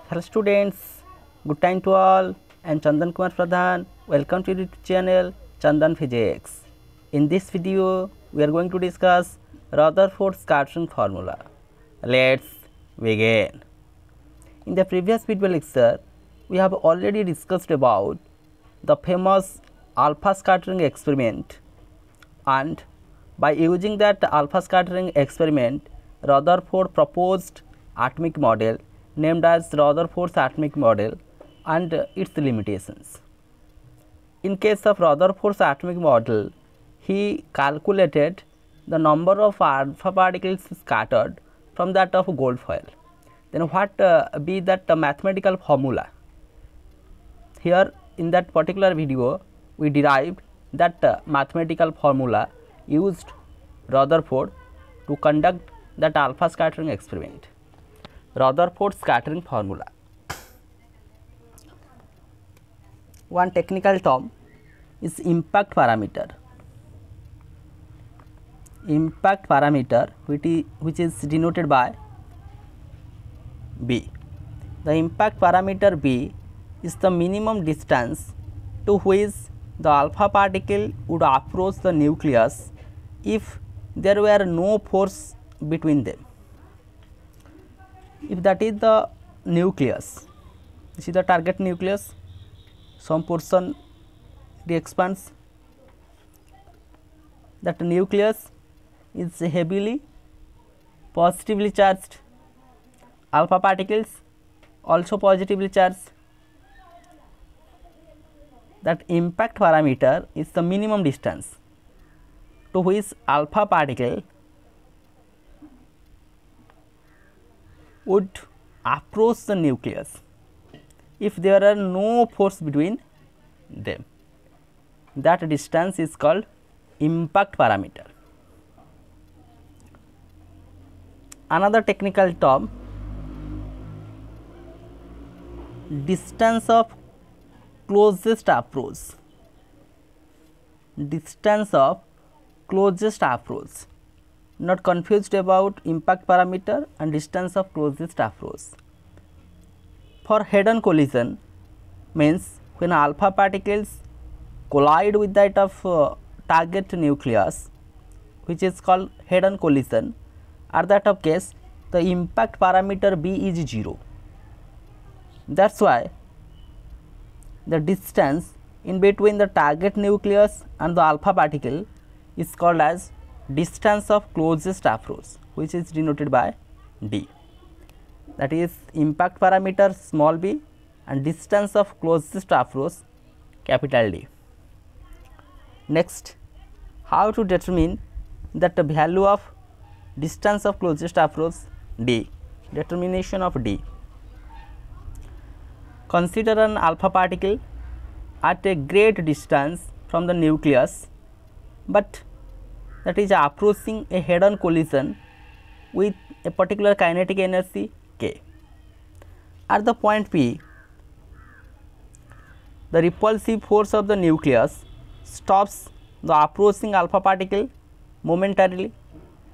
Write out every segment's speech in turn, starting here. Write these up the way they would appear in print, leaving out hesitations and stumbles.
Hello students, good time to all. I am Chandan Kumar Pradhan. Welcome to the channel Chandan Physics. In this video, we are going to discuss Rutherford scattering formula. Let's begin. In the previous video lecture, we have already discussed about the famous alpha scattering experiment, and by using that alpha scattering experiment, Rutherford proposed atomic model named as Rutherford's atomic model and its limitations. In case of Rutherford's atomic model, he calculated the number of alpha particles scattered from that of gold foil. Then what be that mathematical formula? Here in that particular video, we derived that mathematical formula used Rutherford to conduct that alpha scattering experiment. Rutherford scattering formula. One technical term is impact parameter. Impact parameter which is denoted by B. The impact parameter B is the minimum distance to which the alpha particle would approach the nucleus if there were no force between them. If that is the nucleus, this is the target nucleus, some portion it expands, that nucleus is heavily positively charged, alpha particles also positively charged. That impact parameter is the minimum distance to which alpha particle would approach the nucleus if there are no force between them. That distance is called impact parameter. Another technical term, distance of closest approach. Distance of closest approach. Not confused about impact parameter and distance of closest approach. For head-on collision means when alpha particles collide with that of target nucleus, which is called head-on collision. At that of case, the impact parameter B is 0. That is why the distance in between the target nucleus and the alpha particle is called as distance of closest approach, which is denoted by D. That is impact parameter small b and distance of closest approach capital D. Next, how to determine that the value of distance of closest approach D. Determination of D. Consider an alpha particle at a great distance from the nucleus, but that is approaching a head-on collision with a particular kinetic energy K. At the point P, the repulsive force of the nucleus stops the approaching alpha particle momentarily,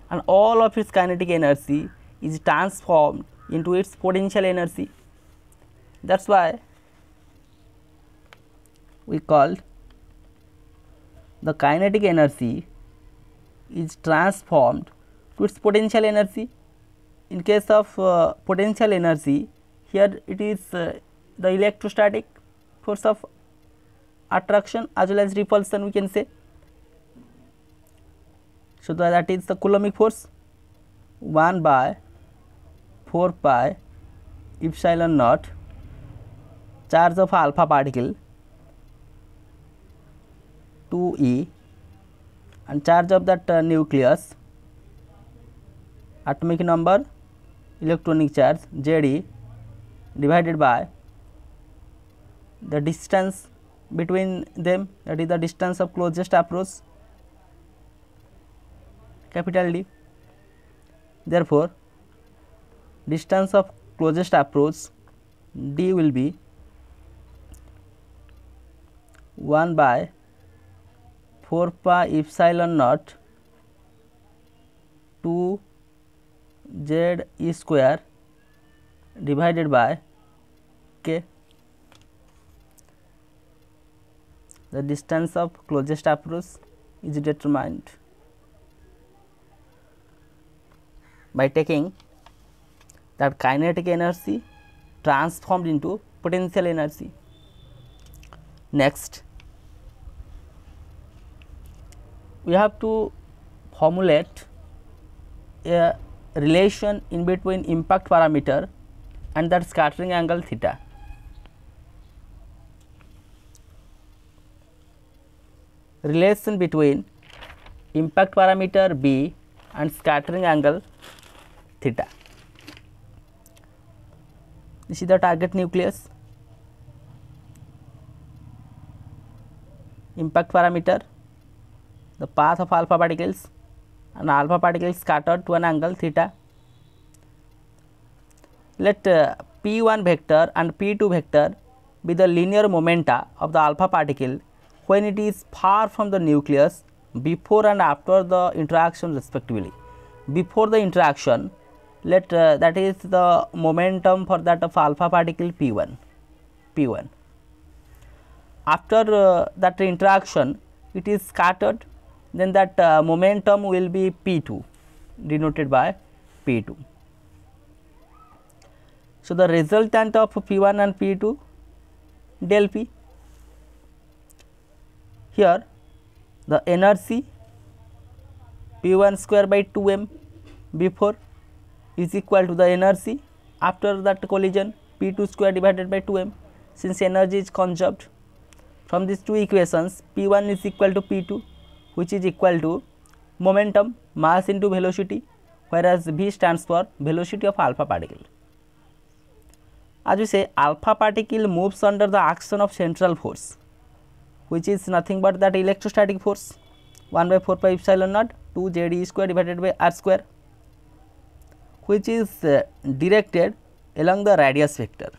and all of its kinetic energy is transformed into its potential energy. That is why we called the kinetic energy is transformed to its potential energy. In case of potential energy, here it is the electrostatic force of attraction as well as repulsion, we can say. So, that is the Coulombic force 1 by 4 pi epsilon naught charge of alpha particle 2e and charge of that nucleus, atomic number, electronic charge Ze divided by the distance between them, that is the distance of closest approach capital D. Therefore, distance of closest approach D will be 1 by 4 pi epsilon naught 2 Z e square divided by k. The distance of closest approach is determined by taking that kinetic energy transformed into potential energy. Next, we have to formulate a relation in between impact parameter and that scattering angle theta. Relation between impact parameter B and scattering angle theta. This is the target nucleus. Impact parameter, the path of alpha particles, and alpha particles scattered to an angle theta. Let P1 vector and P2 vector be the linear momenta of the alpha particle when it is far from the nucleus before and after the interaction respectively. Before the interaction, let that is the momentum for that of alpha particle P1. After that interaction, it is scattered, then that momentum will be P2, denoted by P2. So, the resultant of P1 and P2 del P. Here the energy P1 square by 2m before is equal to the energy after that collision P2 square divided by 2m, since energy is conserved. From these two equations, P1 is equal to P2, which is equal to momentum mass into velocity, whereas V stands for velocity of alpha particle. As we say, alpha particle moves under the action of central force, which is nothing but that electrostatic force 1 by 4 pi epsilon naught 2 z e square divided by r square, which is directed along the radius vector.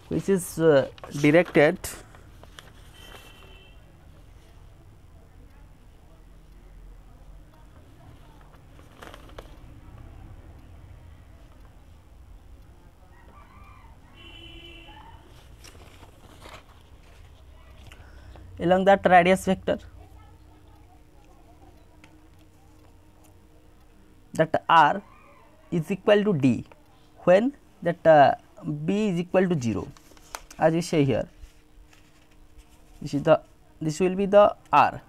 Which is directed along that radius vector. That r is equal to d when that b is equal to 0, as we say here. This will be the r,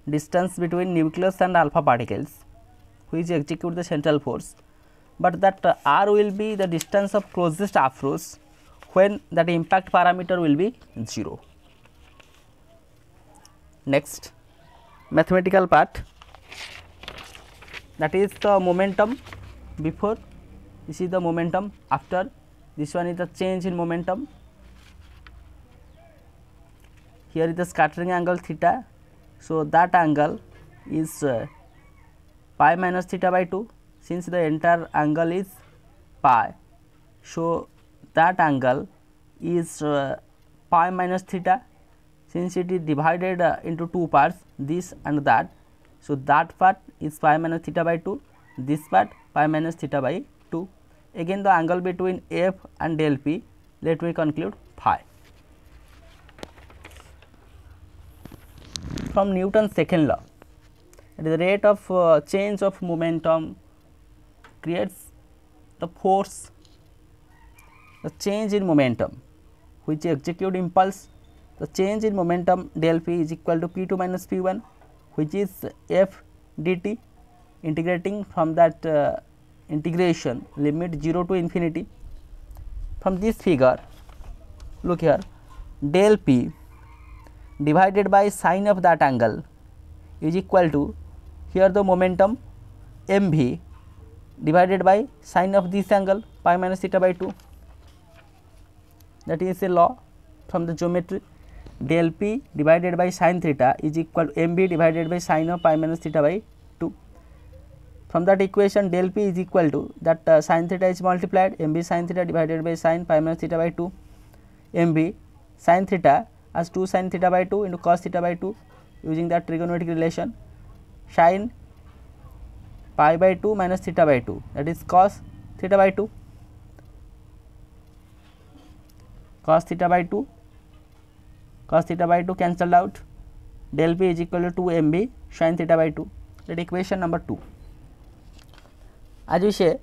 distance between nucleus and alpha particles which execute the central force, but that r will be the distance of closest approach when that impact parameter will be 0. Next, mathematical part, that is the momentum before, this is the momentum after, this one is the change in momentum. Here is the scattering angle theta, so that angle is pi minus theta by 2, since the entire angle is pi. So, that angle is pi minus theta, since it is divided into two parts, this and that. So, that part is pi minus theta by 2, this part pi minus theta by 2. Again the angle between f and del p, let me conclude phi. From Newton's second law, that is the rate of change of momentum creates the force, the change in momentum which execute impulse. The change in momentum del p is equal to P2 minus P1, which is f dt, integrating from that integration limit 0 to infinity. From this figure, look here, del p divided by sine of that angle is equal to, here the momentum mv divided by sine of this angle pi minus theta by 2. That is a law from the geometry. Del p divided by sine theta is equal to mv divided by sine of pi minus theta by 2. From that equation, del p is equal to that sine theta is multiplied mv sine theta divided by sine pi minus theta by 2. mb sin theta as 2 sin theta by 2 into cos theta by 2 using that trigonometric relation, sin pi by 2 minus theta by 2, that is cos theta by 2, cos theta by 2, cos theta by 2 cancelled out, del p is equal to 2 mb sin theta by 2, that equation number 2. As we say,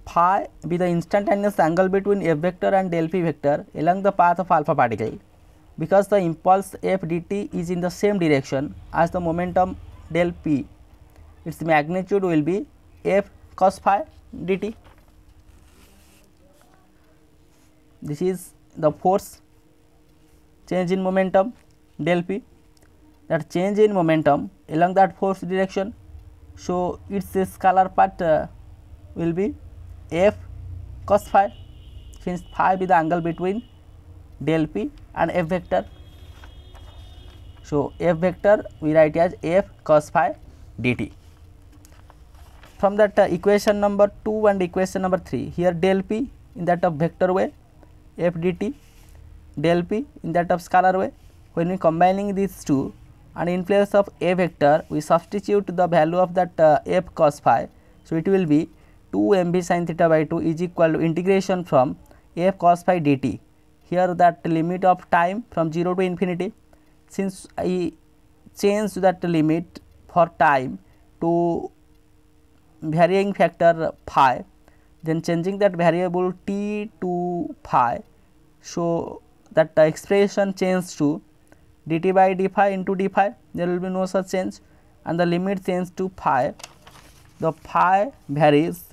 phi be the instantaneous angle between f vector and del p vector along the path of alpha particle, because the impulse f dt is in the same direction as the momentum del p, its magnitude will be f cos phi dt. This is the force change in momentum del p, that change in momentum along that force direction. So, its scalar part will be f cos phi, since phi be the angle between del p and f vector. So, f vector we write as f cos phi dt. From that equation number 2 and equation number 3, here del p in that of vector way, f dt, del p in that of scalar way. When we combining these two, and in place of a vector we substitute the value of that f cos phi. So, it will be 2 mb sin theta by 2 is equal to integration from f cos phi dt. Here that limit of time from 0 to infinity, since I change that limit for time to varying factor phi, then changing that variable t to phi. So, that expression change to dt by d phi into d phi, there will be no such change, and the limit change to phi. The phi varies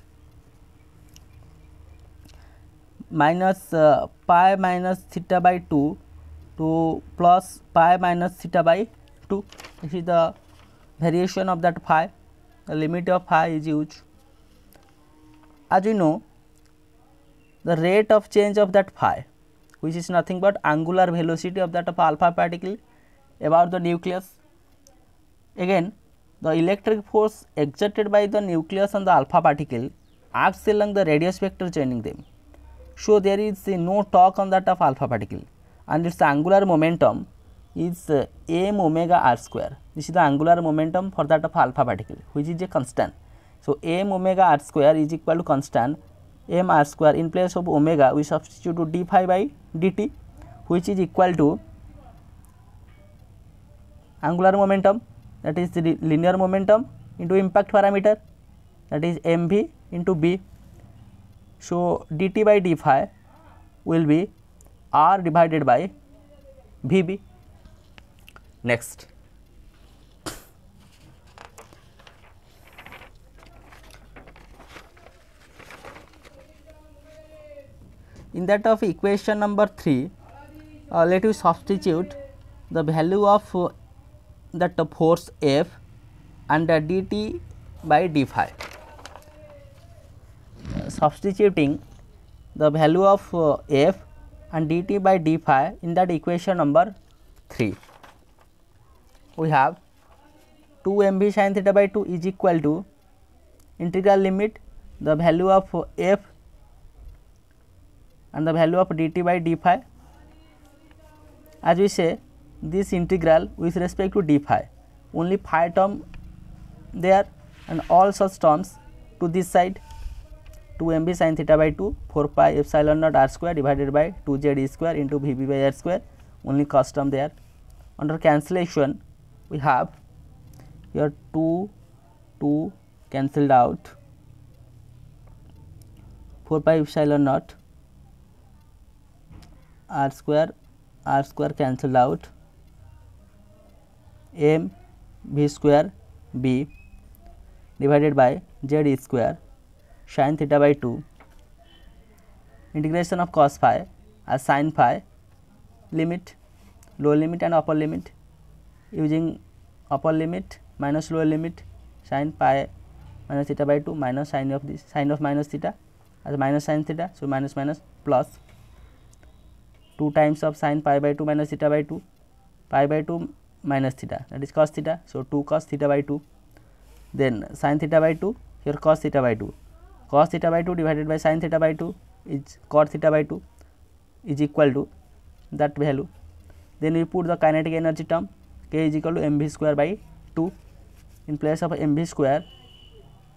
minus pi minus theta by 2 to plus pi minus theta by 2. This is the variation of that phi. The limit of phi is used. As we know, the rate of change of that phi, which is nothing but angular velocity of that of alpha particle about the nucleus. Again, the electric force exerted by the nucleus on the alpha particle acts along the radius vector joining them. So, there is no torque on that of alpha particle, and its angular momentum is m omega r square. This is the angular momentum for that of alpha particle, which is a constant. So, m omega r square is equal to constant m r square. In place of omega we substitute to d phi by dt, which is equal to angular momentum, that is the linear momentum into impact parameter, that is mv into b. So, dt by d phi will be r divided by vb. Next, in that of equation number 3, let us substitute the value of that force F and dt by d phi. Substituting the value of F and dt by d phi in that equation number 3, we have 2 mv sin theta by 2 is equal to integral limit the value of F and the value of dt by d phi. As we say, this integral with respect to d phi, only phi term there and all such terms to this side. 2 mv sin theta by 2 4 pi epsilon naught r square divided by 2 z square into vb by r square, only cos term there. Under cancellation we have here 2 cancelled out, 4 pi epsilon naught r square cancelled out, m v square b divided by z square sin theta by 2 integration of cos phi as sin phi, limit lower limit and upper limit, using upper limit minus lower limit sin pi minus theta by 2 minus sin of this, sin of minus theta as minus sin theta. So, minus minus plus 2 times of sin pi by 2 minus theta by 2, pi by 2 minus theta, that is cos theta. So, 2 cos theta by 2, then sin theta by 2, here cos theta by 2, cos theta by 2 divided by sin theta by 2 is cot theta by 2 is equal to that value. Then we put the kinetic energy term, K is equal to mv square by 2. In place of mv square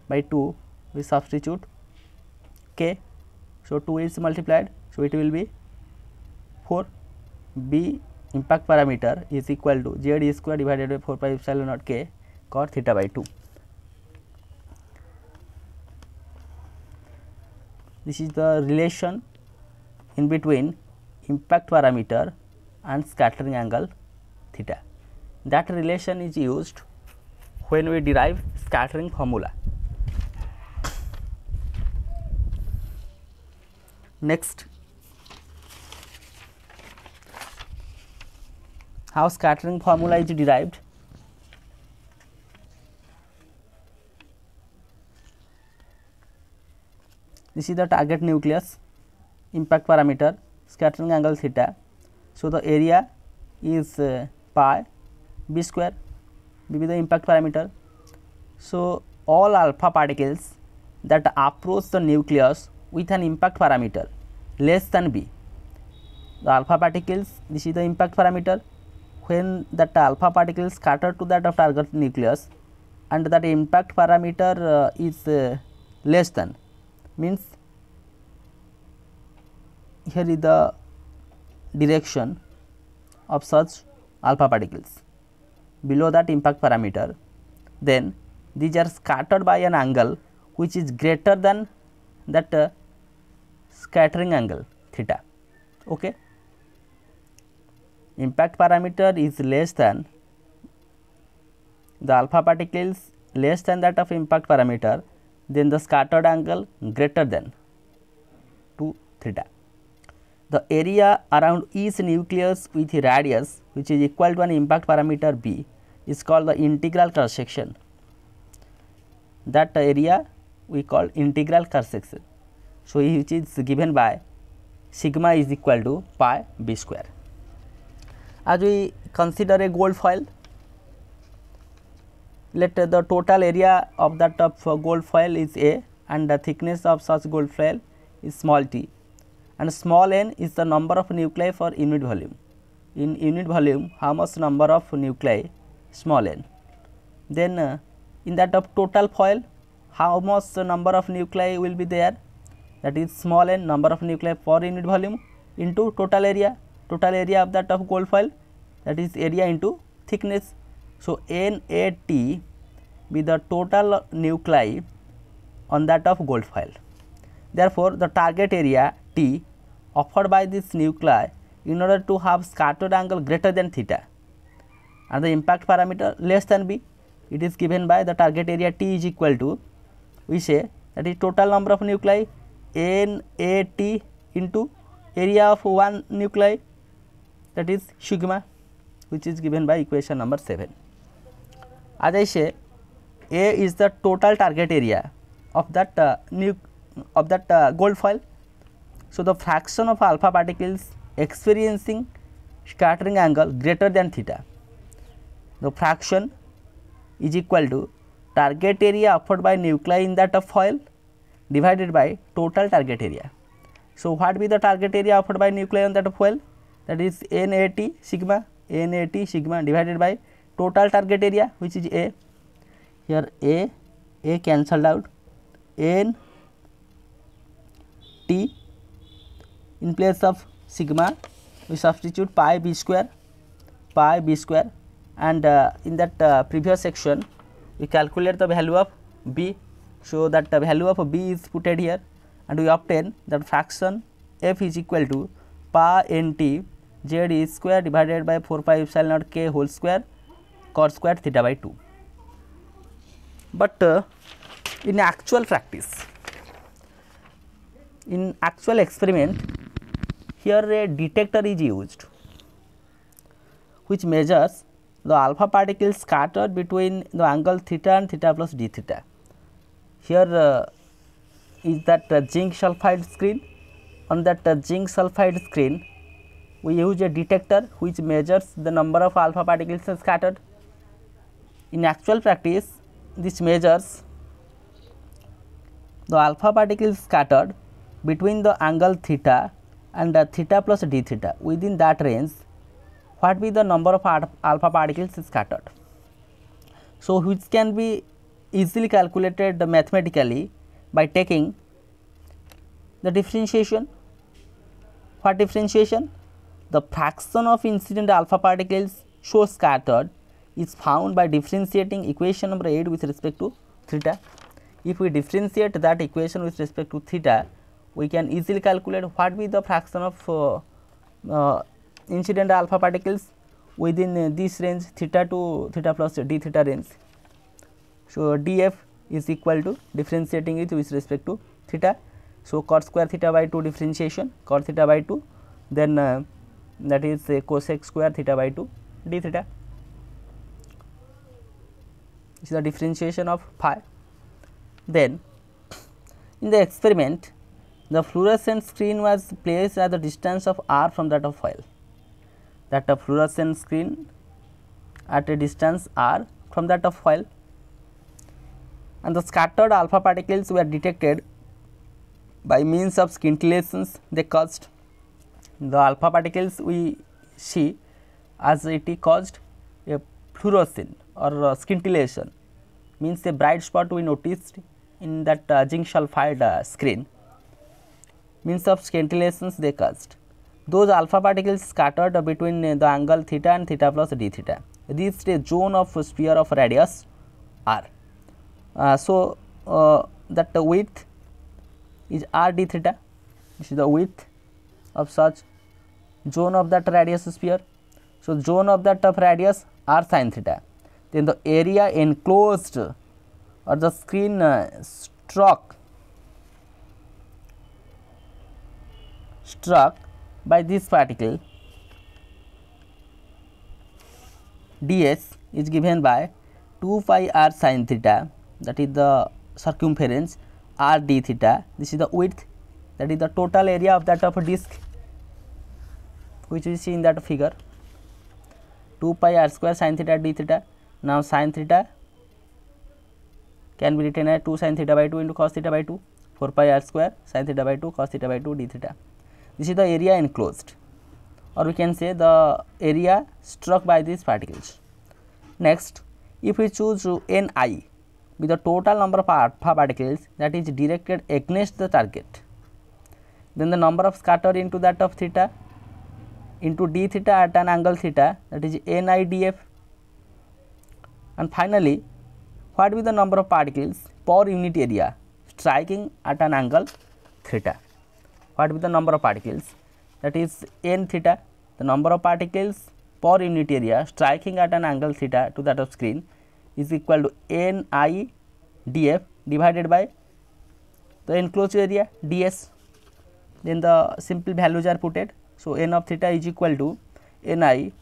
by 2 we substitute K, so 2 is multiplied, so it will be 4. B impact parameter is equal to Z square divided by 4 pi epsilon naught K cos theta by 2. This is the relation in between impact parameter and scattering angle theta. That relation is used when we derive scattering formula. Next, how scattering formula is derived? This is the target nucleus, impact parameter, scattering angle theta. So, the area is pi b square, b be the impact parameter. So, all alpha particles that approach the nucleus with an impact parameter less than b, the alpha particles, this is the impact parameter. When that alpha particles scatter to that of target nucleus and that impact parameter is less than, means here is the direction of such alpha particles below that impact parameter, then these are scattered by an angle which is greater than that scattering angle theta. Okay. Impact parameter is less than the alpha particles less than that of impact parameter, then the scattered angle greater than 2 theta. The area around each nucleus with a radius which is equal to an impact parameter b is called the integral cross section. That area we call integral cross section. So, which is given by sigma is equal to pi b square. As we consider a gold foil, let the total area of that of gold foil is A and the thickness of such gold foil is small t, and small n is the number of nuclei for unit volume. In unit volume, how much number of nuclei? Small n. Then in that of total foil, how much number of nuclei will be there? That is small n, number of nuclei per unit volume, into total area of that of gold foil, that is area into thickness. So, NAT be the total nuclei on that of gold foil. Therefore, the target area T offered by this nuclei in order to have scattered angle greater than theta and the impact parameter less than b, it is given by the target area T is equal to, we say that is total number of nuclei NAT into area of one nuclei, that is sigma, which is given by equation number 7. As I say, A is the total target area of that gold foil. So, the fraction of alpha particles experiencing scattering angle greater than theta, the fraction is equal to target area offered by nuclei in that of foil divided by total target area. So, what be the target area offered by nuclei on that of foil? That is NAT sigma divided by total target area, which is A. Here A cancelled out, N T, in place of sigma we substitute pi b square, and in that previous section we calculate the value of b. So, that the value of b is put here and we obtain that fraction f is equal to pi nt z square divided by 4 pi epsilon naught k whole square cos square theta by 2. But in actual practice, in actual experiment, here a detector is used which measures the alpha particles scattered between the angle theta and theta plus d theta. Here is that zinc sulphide screen. On that zinc sulphide screen, we use a detector which measures the number of alpha particles scattered. In actual practice, this measures the alpha particles scattered between the angle theta and theta plus d theta. Within that range, what be the number of alpha particles scattered? So, which can be easily calculated mathematically by taking the differentiation. What differentiation? The fraction of incident alpha particles so scattered is found by differentiating equation number 8 with respect to theta. If we differentiate that equation with respect to theta, we can easily calculate what be the fraction of incident alpha particles within this range theta to theta plus d theta range. So, df is equal to differentiating it with respect to theta. So, cot square theta by 2 differentiation cot theta by 2, then that is cosec square theta by 2 d theta. This is the differentiation of phi. Then in the experiment, the fluorescent screen was placed at the distance of r from that of foil. That a fluorescent screen at a distance r from that of foil, and the scattered alpha particles were detected by means of scintillations they caused. The alpha particles we see as it caused a fluorescence or scintillation, means a bright spot we noticed in that zinc sulphide screen, means of scintillations they caused. Those alpha particles scattered between the angle theta and theta plus d theta reached a zone of sphere of radius r. So, that the width is r d theta. This is the width of such zone of that radius sphere. So, zone of that of radius r sin theta. Then the area enclosed or the screen struck by this particle ds is given by 2 pi r sin theta, that is the circumference, r d theta. This is the width, that is the total area of that of a disc, which we see in that figure, 2 pi r square sin theta d theta. Now, sin theta can be written as 2 sin theta by 2 into cos theta by 2, 4 pi r square sin theta by 2 cos theta by 2 d theta. This is the area enclosed, or we can say the area struck by these particles. Next, if we choose Ni with the total number of alpha particles that is directed against the target, then the number of scattered into that of theta into d theta at an angle theta, that is Ni df. And finally, what will be the number of particles per unit area striking at an angle theta? What will be the number of particles, that is n theta, the number of particles per unit area striking at an angle theta to that of screen is equal to Ni df divided by the enclosed area ds. Then the simple values are put. So, n of theta is equal to Ni,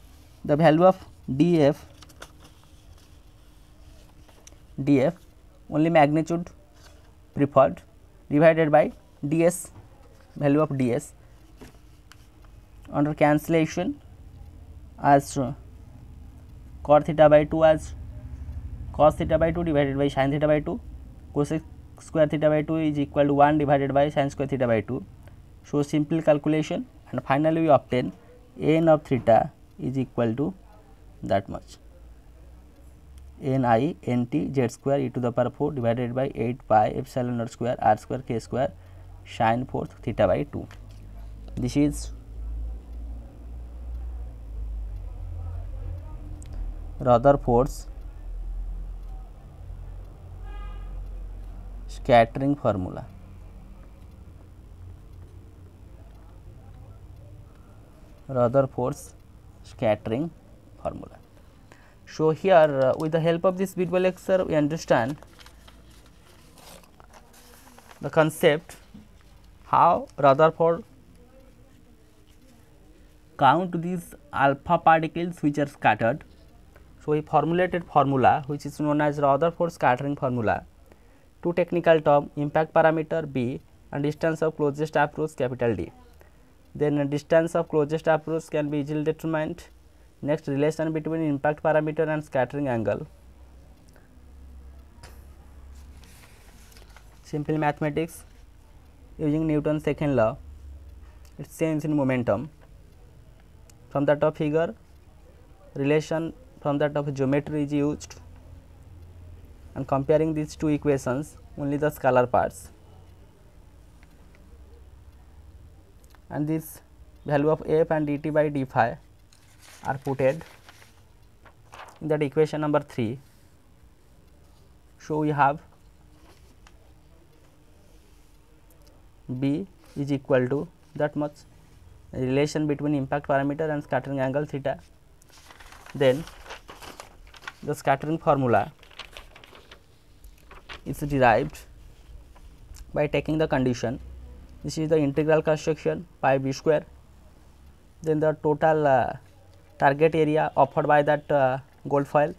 the value of df only magnitude preferred, divided by ds, value of ds, under cancellation as cot theta by 2 as cos theta by 2 divided by sin theta by 2, cosec square theta by 2 is equal to 1 divided by sin square theta by 2. So, simple calculation, and finally, we obtain n of theta is equal to that much, Ni nt z square e to the power 4 divided by 8 pi epsilon naught square r square k square sin 4 theta by 2. This is Rutherford's scattering formula. Rutherford's scattering formula. So, here with the help of this video lecture, we understand the concept how Rutherford count these alpha particles which are scattered. So, he formulated formula which is known as Rutherford scattering formula. Two technical term, impact parameter B and distance of closest approach capital D. Then distance of closest approach can be easily determined. Next, relation between impact parameter and scattering angle. Simple mathematics using Newton's second law. its change in momentum. From that of figure, relation from that of geometry is used, and comparing these two equations, only the scalar parts, and this value of f and dt by d phi are putted in that equation number 3. So we have B is equal to that much relation between impact parameter and scattering angle theta. Then the scattering formula is derived by taking the condition. This is the integral cross section pi b square. Then the total target area offered by that gold foil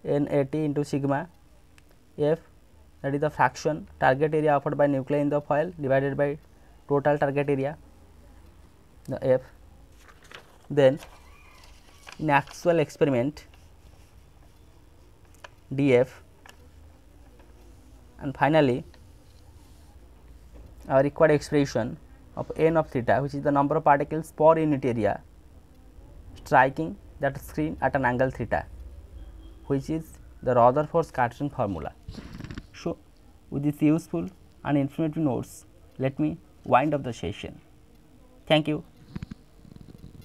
NAT into sigma f, that is the fraction target area offered by nuclei in the foil divided by total target area, the f. Then in actual experiment df, and finally our required expression of n of theta, which is the number of particles per unit area striking that screen at an angle theta, which is the Rutherford scattering formula. So, with this useful and informative notes, let me wind up the session. Thank you.